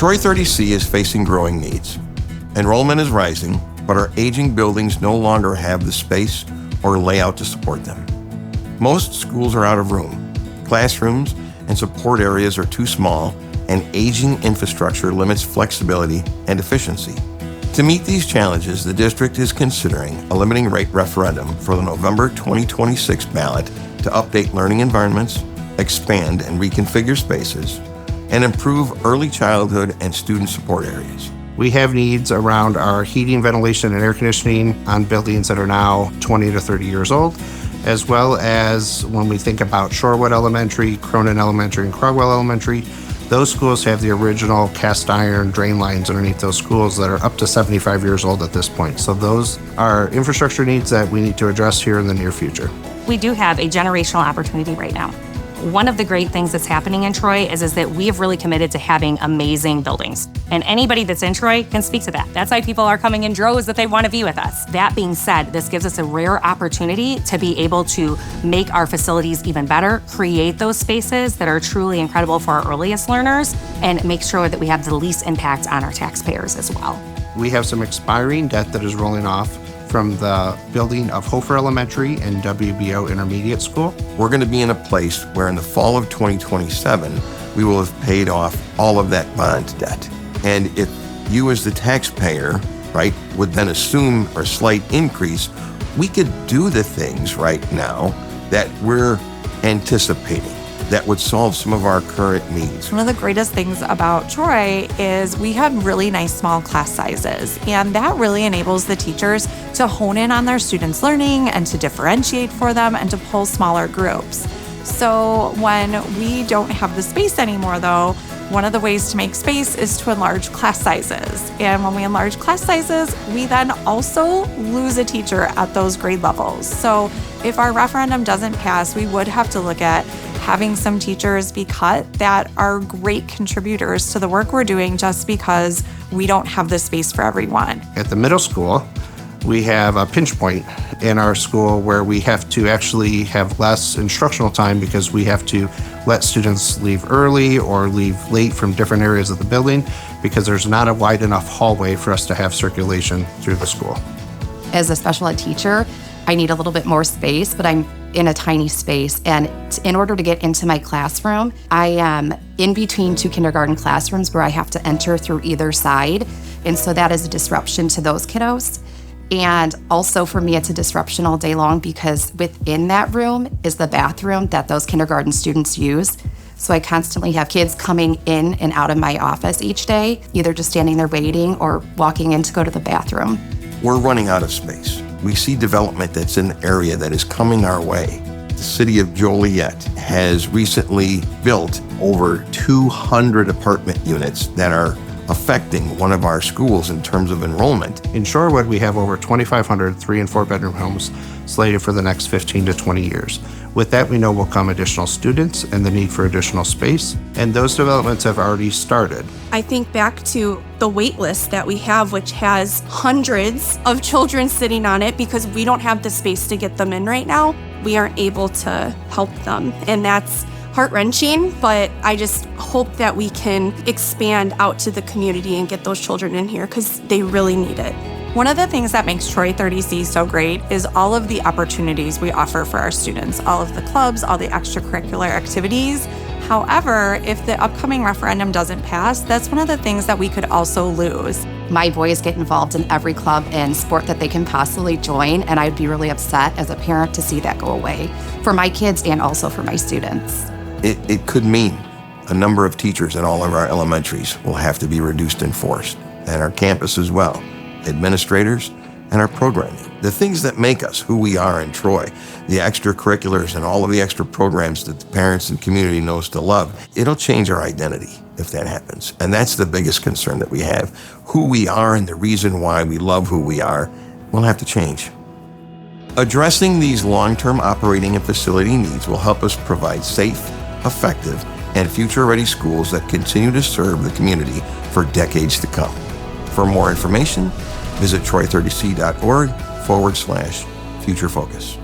Troy 30C is facing growing needs. Enrollment is rising, but our aging buildings no longer have the space or layout to support them. Most schools are out of room. Classrooms and support areas are too small, and aging infrastructure limits flexibility and efficiency. To meet these challenges, the district is considering a limiting rate referendum for the November 2026 ballot to update learning environments, expand and reconfigure spaces, and improve early childhood and student support areas. We have needs around our heating, ventilation, and air conditioning on buildings that are now 20 to 30 years old, as well as when we think about Shorewood Elementary, Cronin Elementary, and Crogwell Elementary. Those schools have the original cast iron drain lines underneath those schools that are up to 75 years old at this point. So those are infrastructure needs that we need to address here in the near future. We do have a generational opportunity right now. One of the great things that's happening in Troy is that we have really committed to having amazing buildings. And anybody that's in Troy can speak to that. That's why people are coming in droves that they want to be with us. That being said, this gives us a rare opportunity to be able to make our facilities even better, create those spaces that are truly incredible for our earliest learners, and make sure that we have the least impact on our taxpayers as well. We have some expiring debt that is rolling off from the building of Hofer Elementary and WBO Intermediate School. We're going to be in a place where in the fall of 2027, we will have paid off all of that bond debt. And if you as the taxpayer, right, would then assume a slight increase, we could do the things right now that we're anticipating that would solve some of our current needs. One of the greatest things about Troy is we have really nice small class sizes, and that really enables the teachers to hone in on their students' learning and to differentiate for them and to pull smaller groups. So when we don't have the space anymore, though, one of the ways to make space is to enlarge class sizes. And when we enlarge class sizes, we then also lose a teacher at those grade levels. So if our referendum doesn't pass, we would have to look at having some teachers be cut that are great contributors to the work we're doing just because we don't have the space for everyone. At the middle school, we have a pinch point in our school where we have to actually have less instructional time because we have to let students leave early or leave late from different areas of the building because there's not a wide enough hallway for us to have circulation through the school. As a special ed teacher, I need a little bit more space, but I'm in a tiny space. And in order to get into my classroom, I am in between two kindergarten classrooms where I have to enter through either side. And so that is a disruption to those kiddos. And also for me, it's a disruption all day long because within that room is the bathroom that those kindergarten students use. So I constantly have kids coming in and out of my office each day, either just standing there waiting or walking in to go to the bathroom. We're running out of space. We see development that's in the area that is coming our way. The city of Joliet has recently built over 200 apartment units that are affecting one of our schools in terms of enrollment. In Shorewood, we have over 2,500 3- and 4-bedroom homes slated for the next 15 to 20 years. With that, we know will come additional students and the need for additional space, and those developments have already started. I think back to the wait list that we have, which has hundreds of children sitting on it because we don't have the space to get them in right now. We aren't able to help them, and that's heart-wrenching, but I just hope that we can expand out to the community and get those children in here because they really need it. One of the things that makes Troy 30C so great is all of the opportunities we offer for our students, all of the clubs, all the extracurricular activities. However, if the upcoming referendum doesn't pass, that's one of the things that we could also lose. My boys get involved in every club and sport that they can possibly join, and I'd be really upset as a parent to see that go away for my kids and also for my students. It could mean a number of teachers at all of our elementaries will have to be reduced in force, and our campus as well, administrators, and our programming. The things that make us who we are in Troy, the extracurriculars and all of the extra programs that the parents and community knows to love, it'll change our identity if that happens. And that's the biggest concern that we have. Who we are and the reason why we love who we are will have to change. Addressing these long-term operating and facility needs will help us provide safe, effective, and future-ready schools that continue to serve the community for decades to come. For more information, visit troy30c.org/future focus.